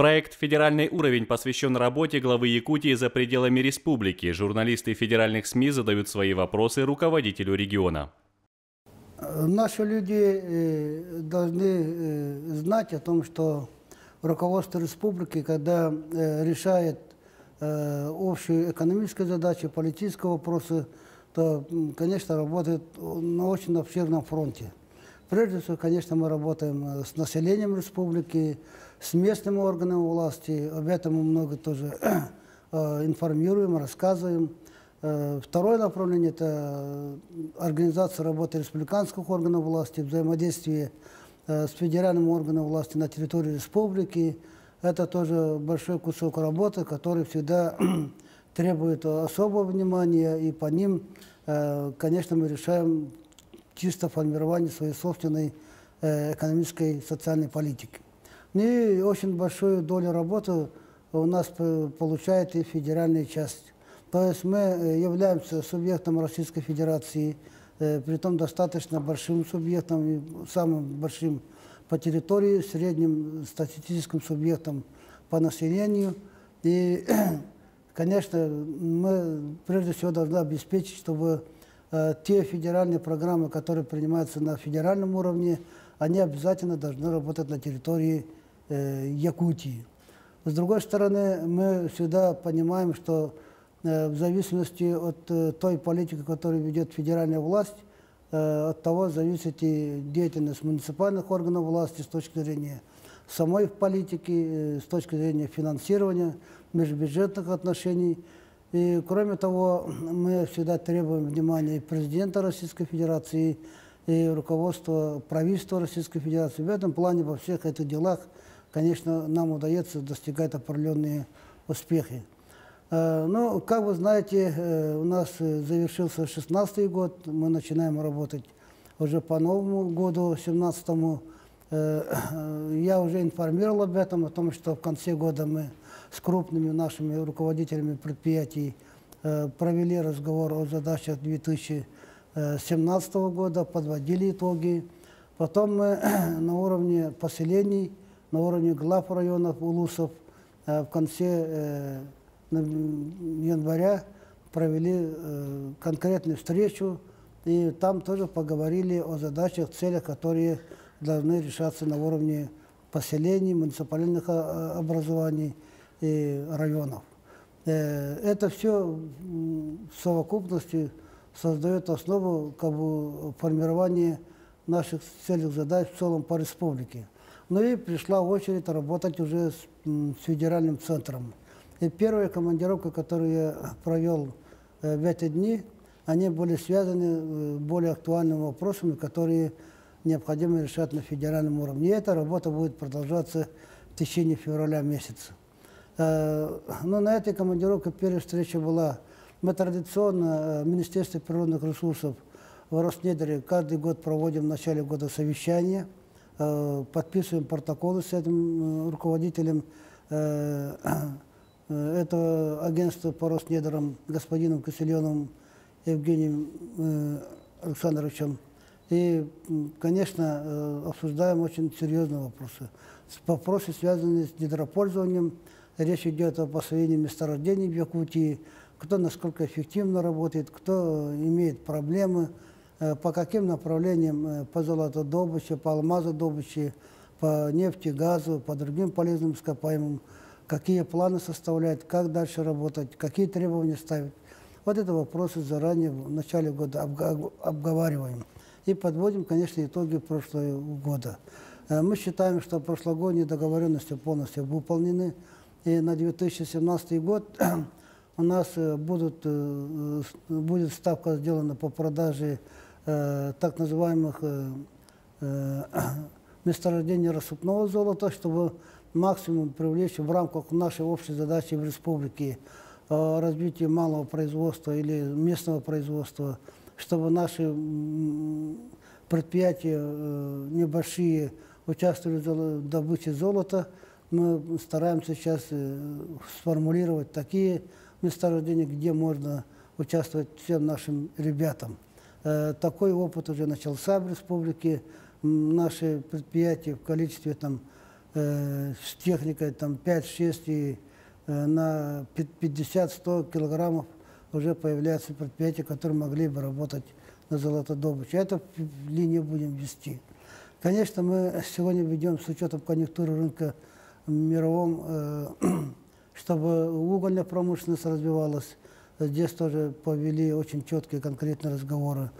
Проект «Федеральный уровень» посвящен работе главы Якутии за пределами республики. Журналисты федеральных СМИ задают свои вопросы руководителю региона. Наши люди должны знать о том, что руководство республики, когда решает общие экономические задачи, политические вопросы, то, конечно, работает на очень обширном фронте. Прежде всего, конечно, мы работаем с населением республики, с местными органами власти. Об этом мы много тоже информируем, рассказываем. Второе направление – это организация работы республиканских органов власти, взаимодействие с федеральными органами власти на территории республики. Это тоже большой кусок работы, который всегда требует особого внимания, и по ним, конечно, мы решаем чисто формирование своей собственной экономической и социальной политики. И очень большую долю работы у нас получает и федеральная часть. То есть мы являемся субъектом Российской Федерации, притом достаточно большим субъектом, и самым большим по территории, средним статистическим субъектом по населению. И, конечно, мы прежде всего должны обеспечить, чтобы те федеральные программы, которые принимаются на федеральном уровне, они обязательно должны работать на территории Якутии. С другой стороны, мы всегда понимаем, что в зависимости от той политики, которую ведет федеральная власть, от того зависит и деятельность муниципальных органов власти с точки зрения самой политики, с точки зрения финансирования, межбюджетных отношений. И, кроме того, мы всегда требуем внимания и президента Российской Федерации, и руководства правительства Российской Федерации. В этом плане, во всех этих делах, конечно, нам удается достигать определенные успехи. Ну, как вы знаете, у нас завершился 2016 год, мы начинаем работать уже по Новому году, 2017-му. Я уже информировал об этом, о том, что в конце года мы с крупными нашими руководителями предприятий провели разговор о задачах 2017 года, подводили итоги. Потом мы на уровне поселений, на уровне глав районов, улусов в конце января провели конкретную встречу, и там тоже поговорили о задачах, целях, которые должны решаться на уровне поселений, муниципальных образований и районов. Это все в совокупности создает основу формирования наших целевых задач в целом по республике. Ну и пришла очередь работать уже с федеральным центром. И первая командировка, которую я провел в эти дни, они были связаны с более актуальными вопросами, которые необходимо решать на федеральном уровне. И эта работа будет продолжаться в течение февраля месяца. Но на этой командировке первая встреча была. Мы традиционно в Министерстве природных ресурсов в Роснедре каждый год проводим в начале года совещания, подписываем протоколы с этим руководителем этого агентства по Роснедрам, господином Киселевым Евгением Александровичем. И, конечно, обсуждаем очень серьезные вопросы. Вопросы, связанные с недропользованием. Речь идет об освоении месторождений в Якутии, кто насколько эффективно работает, кто имеет проблемы, по каким направлениям, по золотодобыче, по алмазодобыче, по нефти, газу, по другим полезным ископаемым, какие планы составлять, как дальше работать, какие требования ставить. Вот это вопросы заранее в начале года обговариваем. И подводим, конечно, итоги прошлого года. Мы считаем, что прошлогодние договоренности полностью выполнены. И на 2017 год у нас будет ставка сделана по продаже так называемых месторождений рассыпного золота, чтобы максимум привлечь в рамках нашей общей задачи в республике развития малого производства или местного производства, чтобы наши предприятия небольшие участвовали в добыче золота. Мы стараемся сейчас сформулировать такие месторождения, где можно участвовать всем нашим ребятам. Такой опыт уже начался в республике. Наши предприятия в количестве с техникой там 5-6 и на 50-100 килограммов уже появляются предприятия, которые могли бы работать на золотодобыче. Эту линию будем вести. Конечно, мы сегодня ведем с учетом конъюнктуры рынка мировом, чтобы угольная промышленность развивалась. Здесь тоже повели очень четкие конкретные разговоры.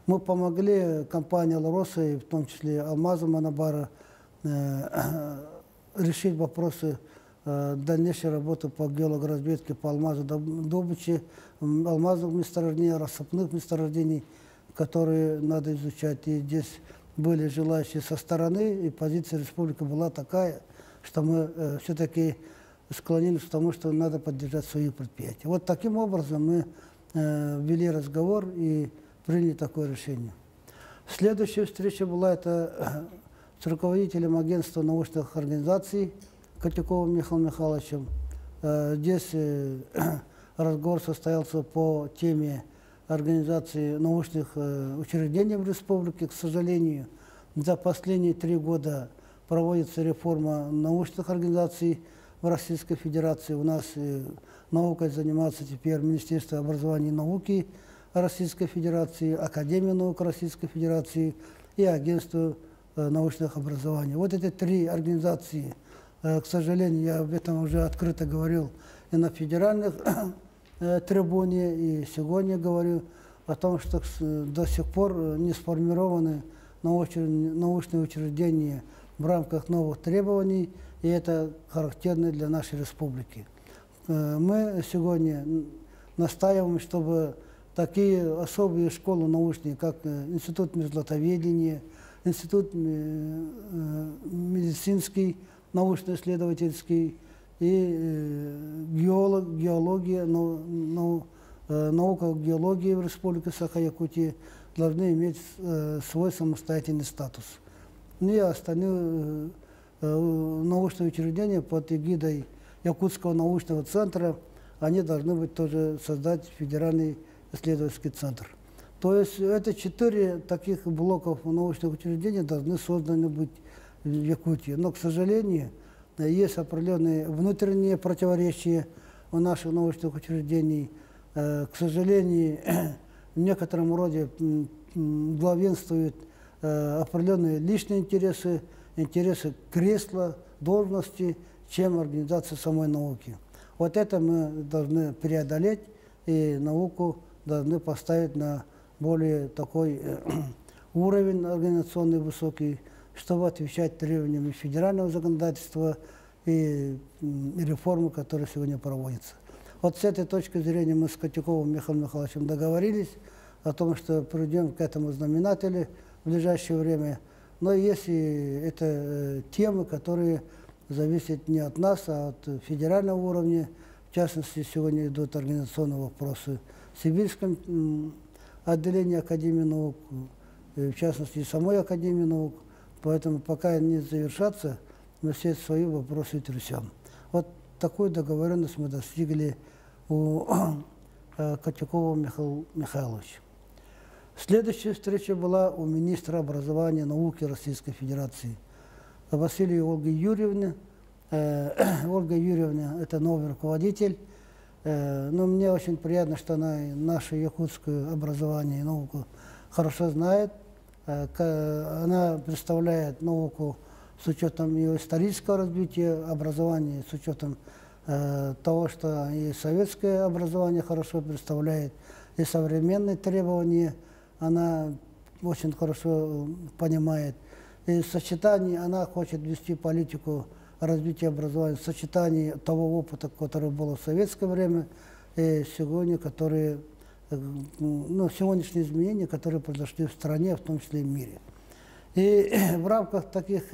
Мы помогли компании «Алроса», и в том числе «Алмазу» Манабара, решить вопросы дальнейшей работы по геологоразведке, по алмазодобыче, алмазовых месторождений, рассыпных месторождений, которые надо изучать. И здесь были желающие со стороны, и позиция республики была такая, что мы все-таки склонились к тому, что надо поддержать свои предприятия. Вот таким образом мы вели разговор и приняли такое решение. Следующая встреча была это с руководителем агентства научных организаций Котяковым Михаилом Михайловичем. Здесь разговор состоялся по теме организации научных учреждений в республике. К сожалению, за последние 3 года проводится реформа научных организаций в Российской Федерации. У нас наукой занимается теперь Министерство образования и науки Российской Федерации, Академия наук Российской Федерации и Агентство научных образований. Вот эти 3 организации, к сожалению, я об этом уже открыто говорил и на федеральных трибуне, и сегодня говорю о том, что до сих пор не сформированы научные учреждения в рамках новых требований, и это характерно для нашей республики. Мы сегодня настаиваем, чтобы такие особые школы научные, как Институт мерзлотоведения, Институт медицинский, научно-исследовательский и геология, наука геологии в Республике Саха-Якутия должны иметь свой самостоятельный статус. И остальные научные учреждения под эгидой Якутского научного центра, они должны быть тоже создать федеральный исследовательский центр. То есть это 4 таких блоков научных учреждений должны созданы быть в Якутии. Но, к сожалению, есть определенные внутренние противоречия у наших научных учреждений. К сожалению, в некотором роде главенствуют определенные личные интересы, интересы кресла, должности, чем организация самой науки. Вот это мы должны преодолеть, и науку должны поставить на более такой уровень организационный высокий, чтобы отвечать требованиям федерального законодательства и реформы, которые сегодня проводятся. Вот с этой точки зрения мы с Котяковым Михаилом Михайловичем договорились о том, что придем к этому знаменателю в ближайшее время. Но есть и это темы, которые зависят не от нас, а от федерального уровня. В частности, сегодня идут организационные вопросы в Сибирском отделении Академии наук, в частности, и самой Академии наук. Поэтому пока они завершатся, мы все свои вопросы трясем. Вот такую договоренность мы достигли у Котякова Михаила Михайловича. Следующая встреча была у министра образования и науки Российской Федерации Василия Ольги Юрьевны. Ольга Юрьевна – это новый руководитель. Но мне очень приятно, что она наше якутское образование и науку хорошо знает. Она представляет науку с учетом ее исторического развития, образования, с учетом того, что и советское образование хорошо представляет, и современные требования она очень хорошо понимает. И в сочетании она хочет вести политику развития образования, в сочетании того опыта, который был в советское время, и сегодня, которые, сегодняшние изменения, которые произошли в стране, в том числе и в мире. И в рамках таких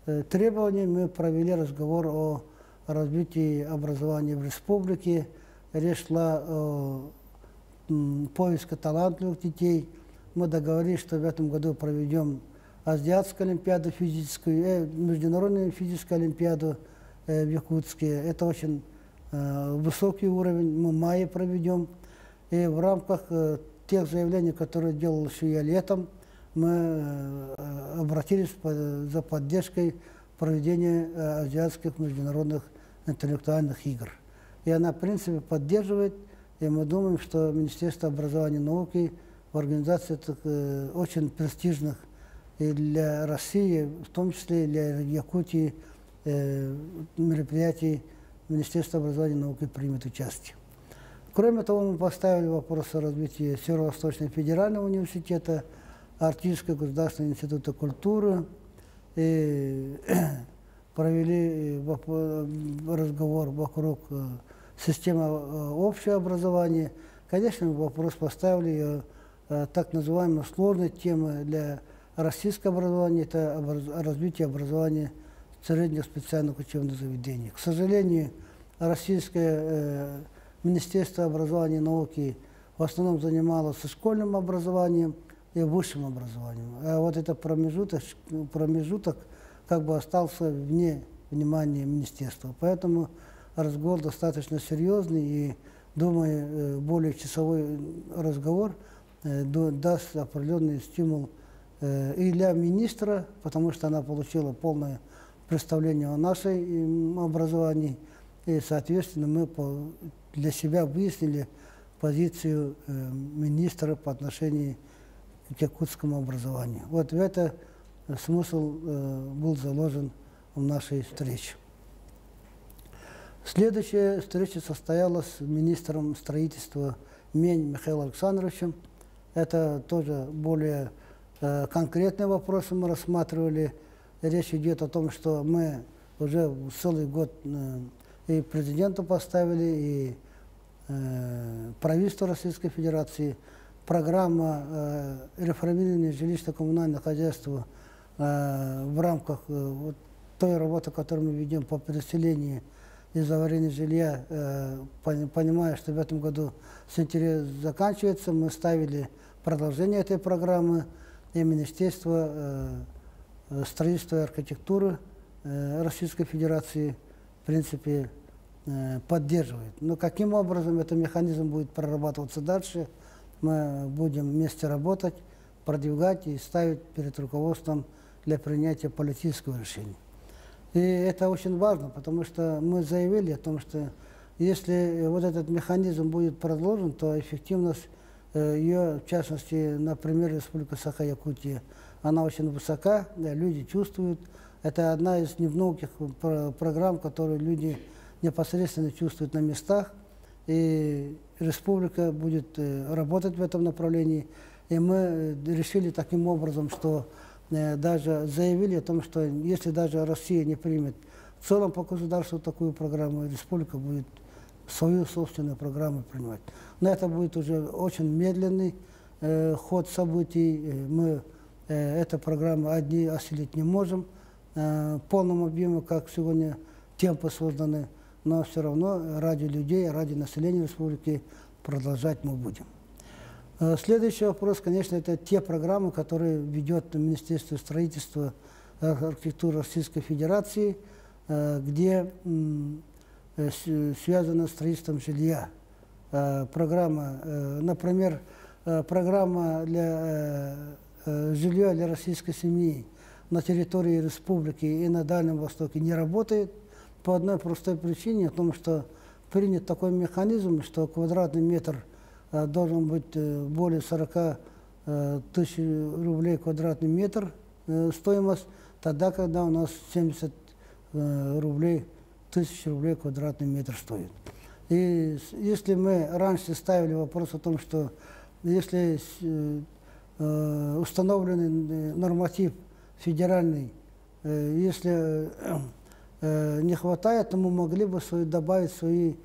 требований мы провели разговор о развитии образования в республике. Речь шла о поиске талантливых детей. Мы договорились, что в этом году проведем Азиатскую олимпиаду физическую, Международную физическую олимпиаду в Якутске. Это очень высокий уровень. Мы в мае проведем. И в рамках тех заявлений, которые делал еще я летом, мы обратились за поддержкой проведения азиатских международных интеллектуальных игр. И она, в принципе, поддерживает, и мы думаем, что Министерство образования и науки в организации этих очень престижных и для России, в том числе и для Якутии, мероприятий Министерства образования и науки примет участие. Кроме того, мы поставили вопрос о развитии Северо-Восточного федерального университета, Арктического государственного института культуры, и провели разговор вокруг системы общего образования. Конечно, мы вопрос поставили так называемой сложной темы для российского образования, это развитие образования в средних специальных учебных заведениях. К сожалению, российское Министерство образования и науки в основном занималось школьным образованием и высшим образованием. А вот этот промежуток как бы остался вне внимания министерства. Поэтому разговор достаточно серьезный, и, думаю, более часовой разговор даст определенный стимул и для министра, потому что она получила полное представление о нашей образовании, и, соответственно, мы для себя выяснили позицию министра по отношению к якутскому образованию. Вот в это смысл был заложен в нашей встрече. Следующая встреча состоялась с министром строительства Мень Михаилом Александровичем. Это тоже более конкретные вопросы мы рассматривали. Речь идет о том, что мы уже целый год и президенту поставили, и правительству Российской Федерации программа реформирования жилищно-коммунального хозяйства в рамках вот той работы, которую мы ведем по переселению из аварийного жилья, понимая, что в этом году сентября заканчивается, мы ставили продолжение этой программы, и Министерство строительства и архитектуры Российской Федерации, в принципе, поддерживает. Но каким образом этот механизм будет прорабатываться дальше, мы будем вместе работать, продвигать и ставить перед руководством для принятия политического решения. И это очень важно, потому что мы заявили о том, что если вот этот механизм будет продолжен, то эффективность ее, в частности, например, Республика Саха-Якутия, она очень высока, да, люди чувствуют. Это одна из немногих программ, которые люди непосредственно чувствуют на местах. И республика будет работать в этом направлении. И мы решили таким образом, что даже заявили о том, что если даже Россия не примет в целом по государству такую программу, республика будет свою собственную программу принимать. Но это будет уже очень медленный ход событий. Мы эту программу одни осилить не можем в полном объеме, как сегодня темпы созданы, но все равно ради людей, ради населения республики продолжать мы будем. Следующий вопрос, конечно, это те программы, которые ведет Министерство строительства и архитектуры Российской Федерации, где связано с строительством жилья. Программа, например, программа для жилья для российской семьи на территории республики и на Дальнем Востоке не работает по одной простой причине, о том, что принят такой механизм, что квадратный метр должен быть более 40 тысяч рублей квадратный метр стоимость, тогда, когда у нас 70 тысяч рублей квадратный метр стоит. И если мы раньше ставили вопрос о том, что если установленный норматив федеральный, если не хватает, то мы могли бы добавить свои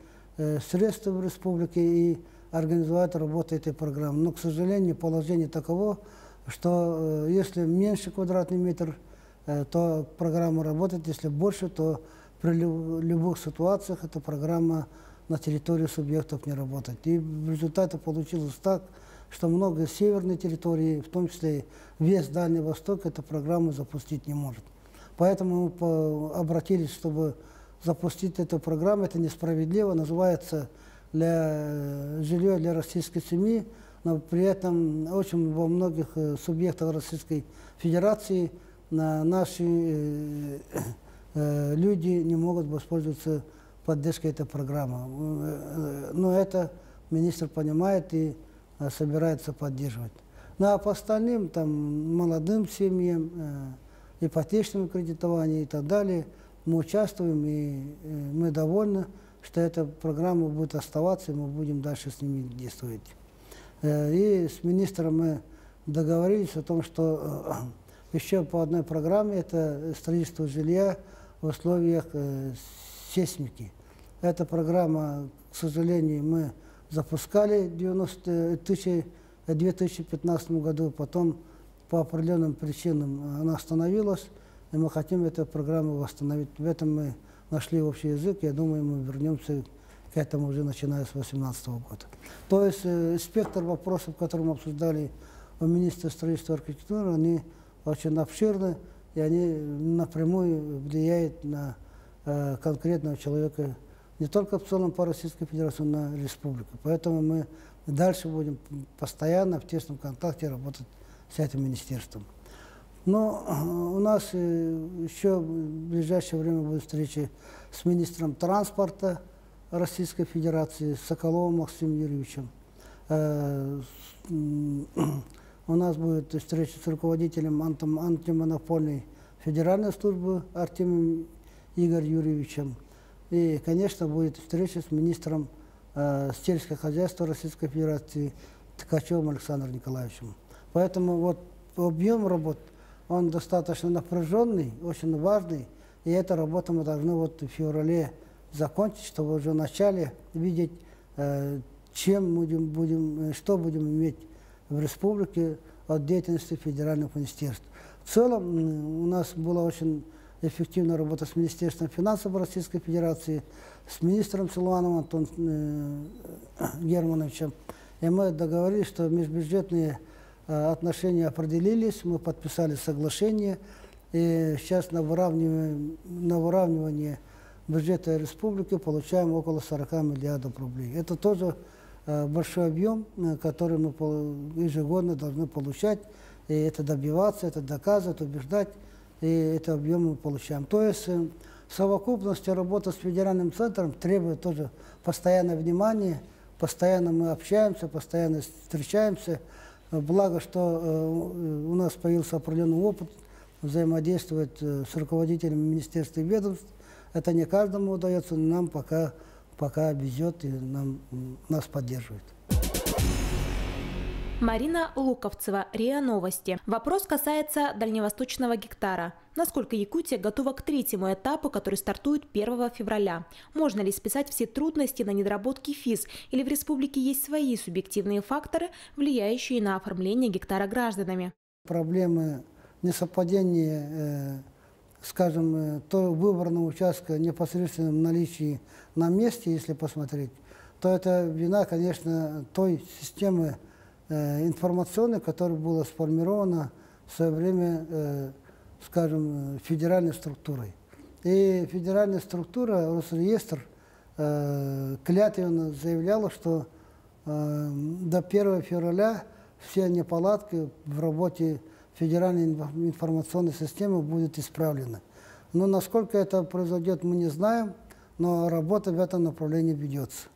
средства в республике и организовать работу этой программы. Но, к сожалению, положение таково, что если меньше квадратный метр, то программа работает, если больше, то при любых ситуациях эта программа на территории субъектов не работает. И в результате получилось так, что много северной территории, в том числе весь Дальний Восток, эту программу запустить не может. Поэтому мы обратились, чтобы запустить эту программу. Это несправедливо, называется для жилья для российской семьи, но при этом очень во многих субъектах Российской Федерации наши люди не могут воспользоваться поддержкой этой программы. Но это министр понимает и собирается поддерживать. Ну а по остальным, там, молодым семьям, ипотечному кредитованию и так далее, мы участвуем, и мы довольны, что эта программа будет оставаться, и мы будем дальше с ними действовать. И с министром мы договорились о том, что еще по одной программе, это строительство жилья в условиях сейсмики. Эта программа, к сожалению, мы запускали в 2015 году, потом по определенным причинам она остановилась, и мы хотим эту программу восстановить. В этом мы нашли общий язык, я думаю, мы вернемся к этому уже начиная с 2018 года. То есть спектр вопросов, которые мы обсуждали у министра строительства и архитектуры, они очень обширны, и они напрямую влияют на конкретного человека не только в целом по Российской Федерации, но и на республику. Поэтому мы дальше будем постоянно в тесном контакте работать с этим министерством. Но у нас еще в ближайшее время будет встреча с министром транспорта Российской Федерации, Соколовым Максимом Юрьевичем. У нас будет встреча с руководителем антимонопольной федеральной службы Артемием Игорем Юрьевичем. И, конечно, будет встреча с министром сельского хозяйства Российской Федерации Ткачевым Александром Николаевичем. Поэтому вот объем работ, он достаточно напряженный, очень важный, и эту работу мы должны вот в феврале закончить, чтобы уже в начале видеть, что будем иметь в республике от деятельности федеральных министерств. В целом у нас была очень эффективная работа с Министерством финансов Российской Федерации, с министром Силуановым Антоном Германовичем. И мы договорились, что межбюджетные отношения определились, мы подписали соглашение, и сейчас на выравнивание бюджета республики получаем около 40 миллиардов рублей. Это тоже большой объем, который мы ежегодно должны получать, и это добиваться, это доказывать, убеждать, и это объем мы получаем. То есть в совокупности работа с федеральным центром требует тоже постоянного внимания, постоянно мы общаемся, постоянно встречаемся. Благо, что у нас появился определенный опыт взаимодействовать с руководителями министерств и ведомств. Это не каждому удается, но нам пока везет и нас поддерживает. Марина Луковцева, РИА Новости. Вопрос касается дальневосточного гектара. Насколько Якутия готова к третьему этапу, который стартует 1 февраля? Можно ли списать все трудности на недоработки ФИС? Или в республике есть свои субъективные факторы, влияющие на оформление гектара гражданами? Проблемы несовпадения, скажем, то выбранного участка непосредственно в наличии на месте, если посмотреть, то это вина, конечно, той системы информационной, которая была сформирована в свое время, скажем, федеральной структурой. И федеральная структура, Росреестр, клятвенно заявляла, что до 1 февраля все неполадки в работе федеральной информационной системы будут исправлены. Но насколько это произойдет, мы не знаем, но работа в этом направлении ведется.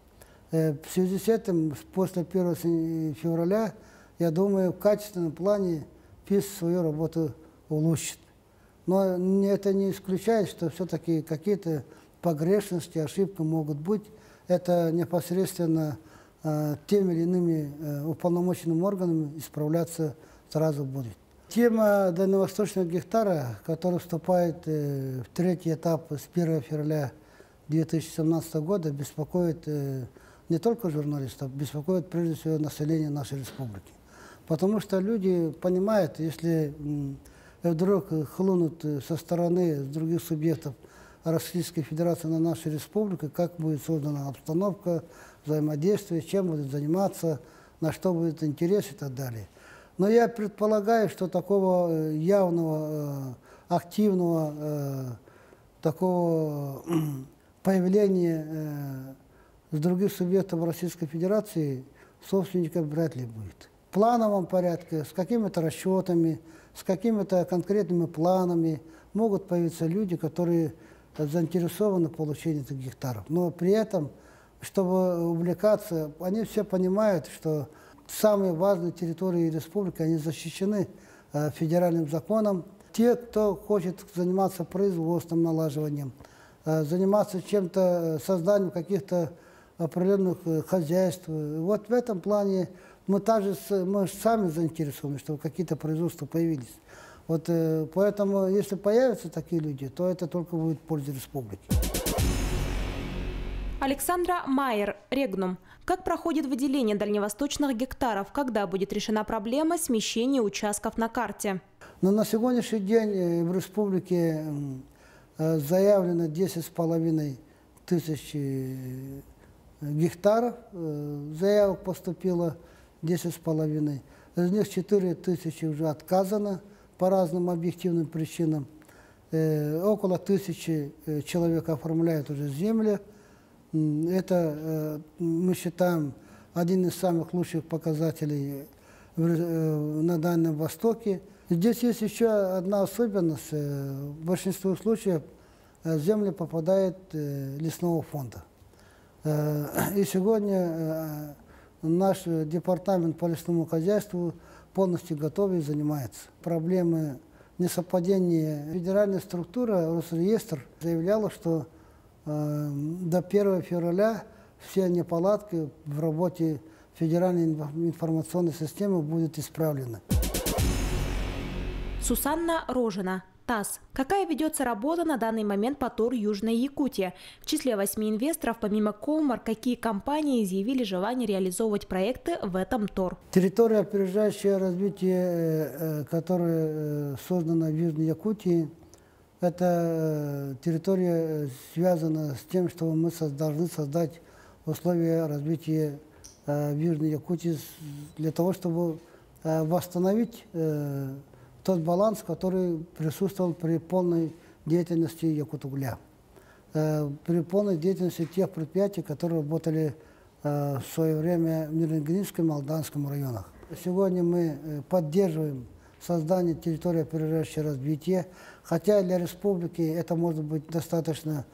В связи с этим, после 1 февраля, я думаю, в качественном плане ФИС свою работу улучшит. Но это не исключает, что все-таки какие-то погрешности, ошибки могут быть. Это непосредственно теми или иными уполномоченными органами исправляться сразу будет. Тема дальневосточного гектара, который вступает в третий этап с 1 февраля 2017 года, беспокоит не только журналистов, беспокоит прежде всего население нашей республики. Потому что люди понимают, если вдруг хлынут со стороны других субъектов Российской Федерации на нашу республику, как будет создана обстановка, взаимодействие, чем будут заниматься, на что будет интерес и так далее. Но я предполагаю, что такого явного, активного, такого появления с других субъектов Российской Федерации собственника вряд ли будет. В плановом порядке, с какими-то расчетами, с какими-то конкретными планами могут появиться люди, которые заинтересованы в получении этих гектаров. Но при этом, чтобы увлекаться, они все понимают, что самые важные территории республики, они защищены федеральным законом. Те, кто хочет заниматься производством, налаживанием, заниматься чем-то, созданием каких-то определенных хозяйств. Вот в этом плане мы сами заинтересованы, чтобы какие-то производства появились. Вот поэтому, если появятся такие люди, то это только будет в пользу республики. Александра Майер, Регнум. Как проходит выделение дальневосточных гектаров? Когда будет решена проблема смещения участков на карте? Но на сегодняшний день в республике заявлено 10,5 тысяч гектаров. Заявок поступило 10,5. Из них 4 тысячи уже отказано по разным объективным причинам. Около 1000 человек оформляют уже земли. Это, мы считаем, один из самых лучших показателей на Дальнем Востоке. Здесь есть еще одна особенность. В большинстве случаев земли попадают лесного фонда. И сегодня наш департамент по лесному хозяйству полностью готов и занимается. Проблемы несовпадения. Федеральная структура, Росреестр, заявляла, что до 1 февраля все неполадки в работе федеральной информационной системы будут исправлены. Сусанна Рожина, ТАСС. Какая ведется работа на данный момент по ТОР Южной Якутии? В числе 8 инвесторов, помимо Колмар, какие компании изъявили желание реализовывать проекты в этом ТОР? Территория, опережающая развитие, которая создана в Южной Якутии, это территория связана с тем, что мы должны создать условия развития в Южной Якутии для того, чтобы восстановить тот баланс, который присутствовал при полной деятельности Якутугля, при полной деятельности тех предприятий, которые работали в свое время в Нернгринском и Молданском районах. Сегодня мы поддерживаем создание территории, опережающей развитие, хотя для республики это может быть достаточно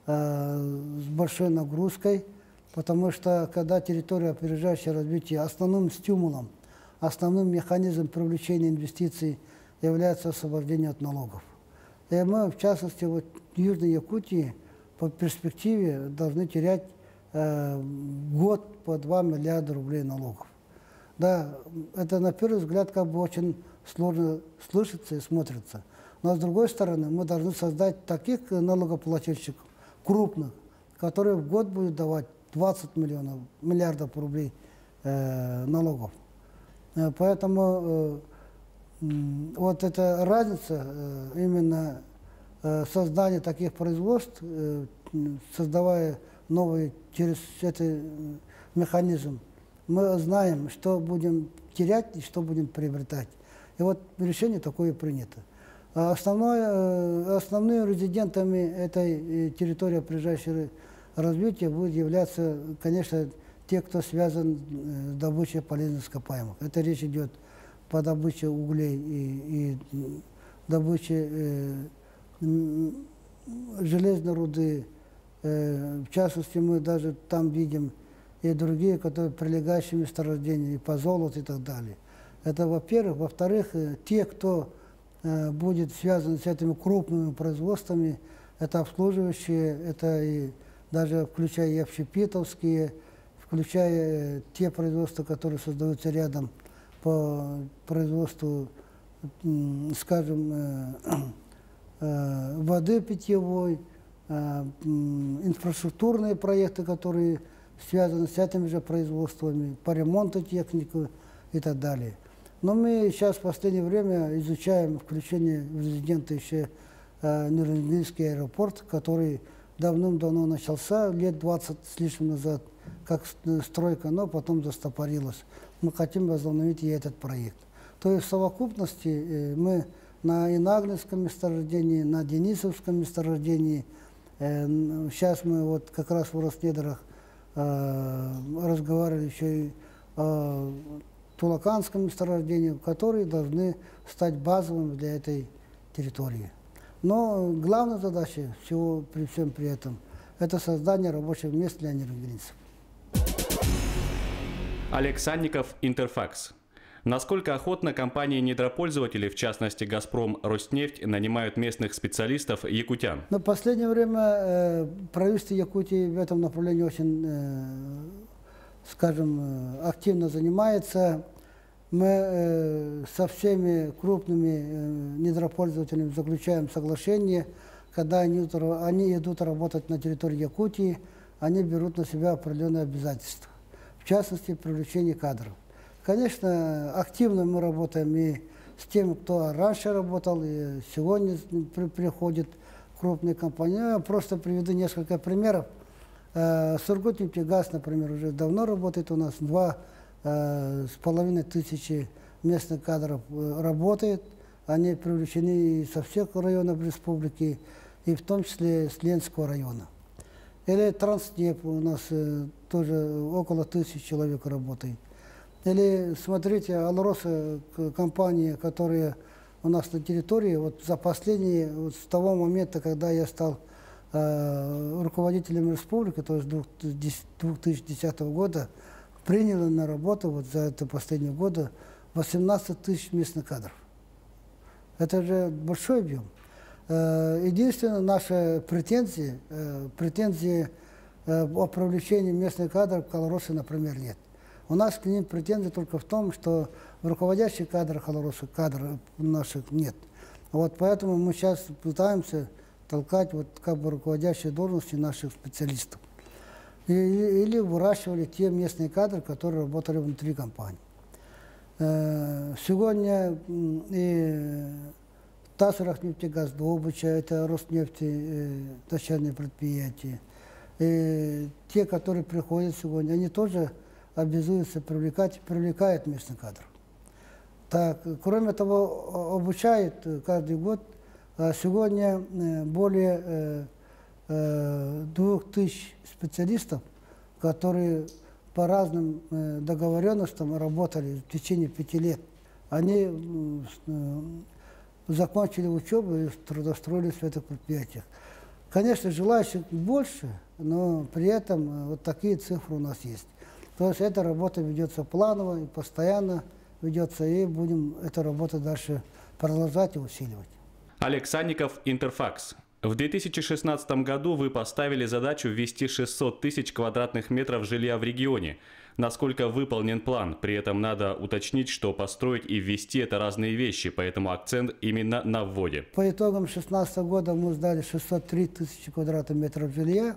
с большой нагрузкой, потому что когда территория, опережающая развитие, основным стимулом, основным механизмом привлечения инвестиций является освобождение от налогов. И мы, в частности, вот в Южной Якутии по перспективе должны терять год по 2 миллиарда рублей налогов. Да, это на первый взгляд как бы очень сложно слышится и смотрится. Но с другой стороны, мы должны создать таких налогоплательщиков крупных, которые в год будут давать 20 миллиардов рублей налогов. Поэтому вот эта разница, именно создание таких производств, создавая новые через этот механизм, мы знаем, что будем терять и что будем приобретать. И вот решение такое принято. Основными резидентами этой территории опережающего развития будут являться, конечно, те, кто связан с добычей полезных ископаемых. Это речь идет по добыче углей и добыче железной руды. В частности, мы даже там видим и другие, которые прилегающие месторождения, и по золоту и так далее. Это во-первых. Во-вторых, те, кто будет связан с этими крупными производствами, это обслуживающие, это и даже включая и общепитовские, включая те производства, которые создаются рядом по производству, скажем, воды питьевой, инфраструктурные проекты, которые связаны с этими же производствами, по ремонту техники и так далее. Но мы сейчас в последнее время изучаем включение в резиденты еще Нернгринский аэропорт, который давным-давно начался, лет 20 с лишним назад, как стройка, но потом застопорилась. Мы хотим возобновить и этот проект. То есть в совокупности мы на Инаглинском месторождении, на Денисовском месторождении, сейчас мы вот как раз в Росneдрах разговаривали еще и Тулаканском месторождении, которые должны стать базовыми для этой территории. Но главная задача всего при всем при этом – это создание рабочих мест для энергетиков. Олег Санников, Интерфакс. Насколько охотно компании-недропользователи, в частности «Газпром», «Роснефть», нанимают местных специалистов якутян? Но в последнее время правительство Якутии в этом направлении очень, скажем, активно занимается. Мы со всеми крупными недропользователями заключаем соглашение, когда они идут работать на территории Якутии, они берут на себя определенные обязательства, в частности, привлечение кадров. Конечно, активно мы работаем и с теми, кто раньше работал, и сегодня приходят крупные компании. Я просто приведу несколько примеров. Сургутнефтегаз, например, уже давно работает у нас, 2500 местных кадров работает. Они привлечены со всех районов республики, и в том числе с Ленского района. Или Транснефть, у нас тоже около 1000 человек работает. Или, смотрите, Алроса, компания, которая у нас на территории, вот за последние, вот с того момента, когда я стал руководителем республики, то есть 2010 года, приняла на работу вот за это последние годы 18 тысяч местных кадров. Это же большой объем. Единственное, наши претензии о привлечении местных кадров к Алросе, например, нет. У нас к ним претензии только в том, что в руководящих кадрах Алроса кадров наших нет. Вот поэтому мы сейчас пытаемся толкать вот как бы руководящие должности наших специалистов. Или выращивали те местные кадры, которые работали внутри компании. Сегодня и Татарахнефтегаз Добыча, это Роснефти, дочерние предприятия, и те, которые приходят сегодня, они тоже обязуются привлекают местных кадров. Так, кроме того, обучают каждый год. Сегодня более 2000 специалистов, которые по разным договоренностям работали в течение 5 лет. Они закончили учебу и трудоустроились в этих предприятиях. Конечно, желающих больше, но при этом вот такие цифры у нас есть. То есть эта работа ведется планово и постоянно ведется, и будем эту работу дальше продолжать и усиливать. Олег Санников, Интерфакс. В 2016 году вы поставили задачу ввести 600 тысяч квадратных метров жилья в регионе. Насколько выполнен план? При этом надо уточнить, что построить и ввести – это разные вещи, поэтому акцент именно на вводе. По итогам 2016 года мы сдали 603 тысячи квадратных метров жилья.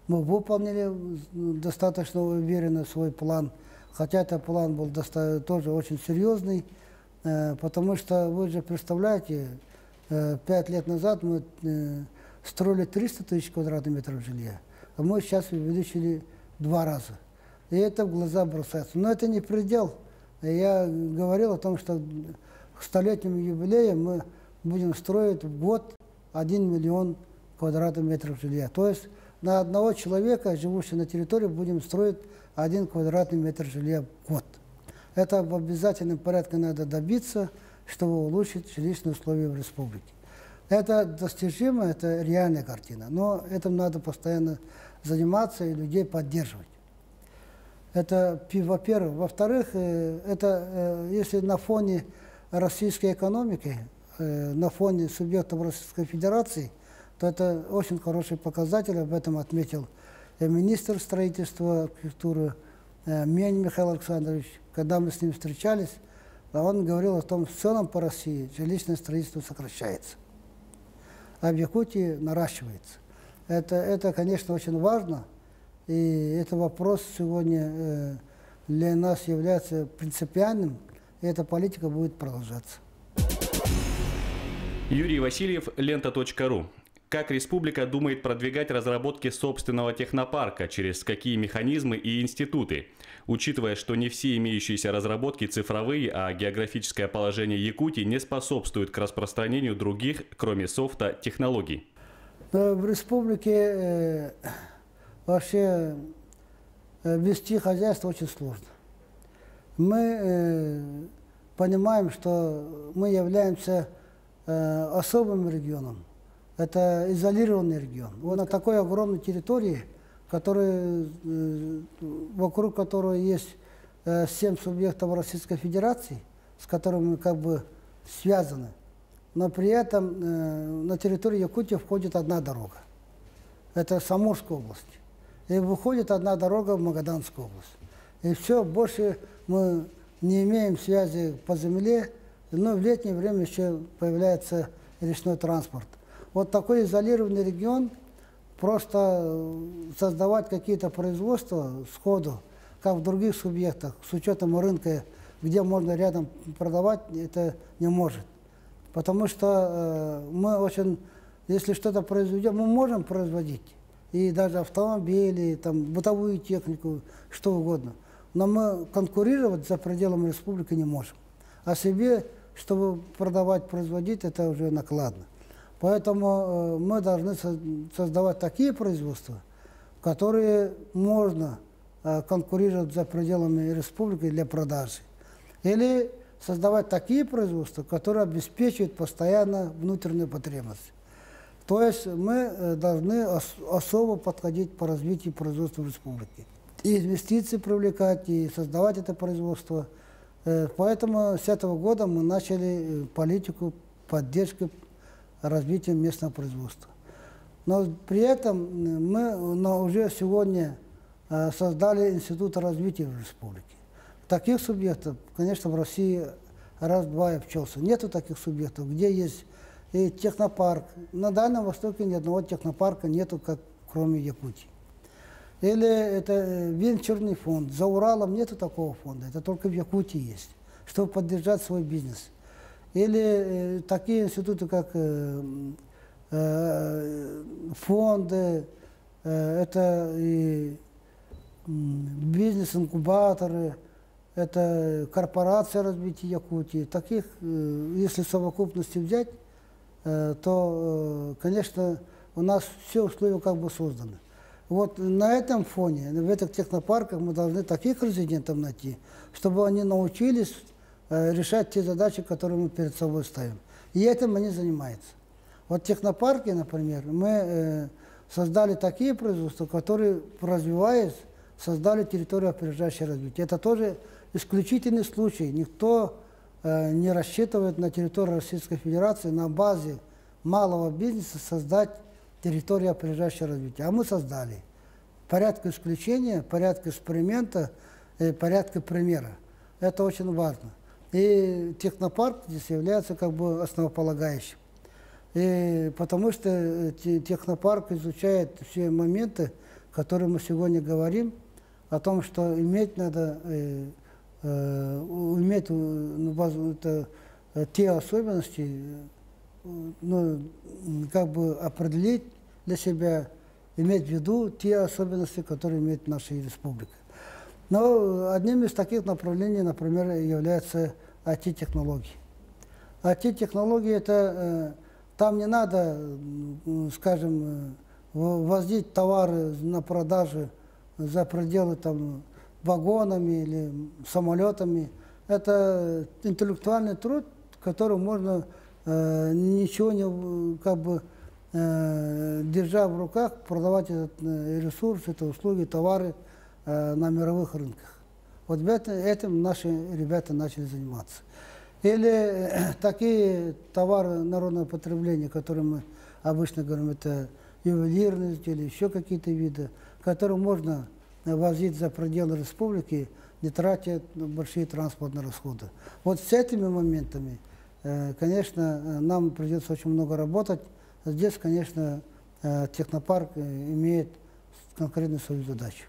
Мы выполнили достаточно уверенно свой план, хотя этот план был тоже очень серьезный, потому что вы же представляете, 5 лет назад мы строили 300 тысяч квадратных метров жилья, а мы сейчас увеличили 2 раза. И это в глаза бросается. Но это не предел. Я говорил о том, что к 100-летнему юбилею мы будем строить в год 1 миллион квадратных метров жилья. То есть на одного человека, живущего на территории, будем строить 1 квадратный метр жилья в год. Это в обязательном порядке надо добиться, чтобы улучшить жилищные условия в республике. Это достижимо, это реальная картина, но этим надо постоянно заниматься и людей поддерживать. Это, во-первых. Во-вторых, это если на фоне российской экономики, на фоне субъектов Российской Федерации, то это очень хороший показатель, об этом отметил министр строительства, архитектуры Мень Михаил Александрович. Когда мы с ним встречались, он говорил о том, что в целом по России жилищное строительство сокращается, а в Якутии наращивается. Это, конечно, очень важно, и этот вопрос сегодня для нас является принципиальным, и эта политика будет продолжаться. Юрий Васильев, Лента.ру. Как республика думает продвигать разработки собственного технопарка, через какие механизмы и институты? Учитывая, что не все имеющиеся разработки цифровые, а географическое положение Якутии не способствует к распространению других, кроме софта, технологий. В республике вообще вести хозяйство очень сложно. Мы понимаем, что мы являемся особым регионом. Это изолированный регион. Вот на такой огромной территории, вокруг которой есть 7 субъектов Российской Федерации, с которыми мы как бы связаны, но при этом на территорию Якутии входит одна дорога. Это Самурская область. И выходит одна дорога в Магаданскую область. И все, больше мы не имеем связи по земле, но в летнее время еще появляется речной транспорт. Вот такой изолированный регион, просто создавать какие-то производства сходу, как в других субъектах, с учетом рынка, где можно рядом продавать, это не может. Потому что мы очень, если что-то произведем, мы можем производить. И даже автомобили, там, бытовую технику, что угодно. Но мы конкурировать за пределами республики не можем. А себе, чтобы продавать, производить, это уже накладно. Поэтому мы должны создавать такие производства, которые можно конкурировать за пределами республики для продажи. Или создавать такие производства, которые обеспечивают постоянно внутреннюю потребность. То есть мы должны особо подходить по развитию производства в республике. И инвестиции привлекать, и создавать это производство. Поэтому с этого года мы начали политику поддержки развития местного производства. Но при этом мы уже сегодня создали Институт развития в республике. Таких субъектов, конечно, в России раз-два и обчелся. Нету таких субъектов, где есть и технопарк. На Дальнем Востоке ни одного технопарка нету, как кроме Якутии. Или это венчурный фонд. За Уралом нету такого фонда, это только в Якутии есть, чтобы поддержать свой бизнес. Или такие институты, как фонды, это и бизнес-инкубаторы, это корпорация развития Якутии. Таких, если в совокупности взять, то, конечно, у нас все условия как бы созданы. Вот на этом фоне, в этих технопарках мы должны таких резидентов найти, чтобы они научились решать те задачи, которые мы перед собой ставим. И этим они занимаются. Вот технопарки, например, мы создали такие производства, которые, развиваясь, создали территорию опережающего развития. Это тоже исключительный случай. Никто не рассчитывает на территории Российской Федерации на базе малого бизнеса создать территорию опережающего развития. А мы создали. Порядка исключения, порядка эксперимента, порядка примера. Это очень важно. И технопарк здесь является как бы основополагающим. И потому что технопарк изучает все моменты, которые мы сегодня говорим, о том, что иметь надо, иметь те особенности, как бы определить для себя, иметь в виду те особенности, которые имеет наша республика. Но одним из таких направлений, например, является IT-технологии. IT-технологии это там не надо, скажем, возить товары на продажу за пределы там, вагонами или самолетами. Это интеллектуальный труд, который можно ничего не, как бы, держа в руках, продавать этот ресурс, это услуги, товары на мировых рынках. Вот этим наши ребята начали заниматься. Или такие товары народного потребления, которые мы обычно говорим, это ювелирные или еще какие-то виды, которые можно возить за пределы республики, не тратя большие транспортные расходы. Вот с этими моментами, конечно, нам придется очень много работать. Здесь, конечно, технопарк имеет конкретную свою задачу.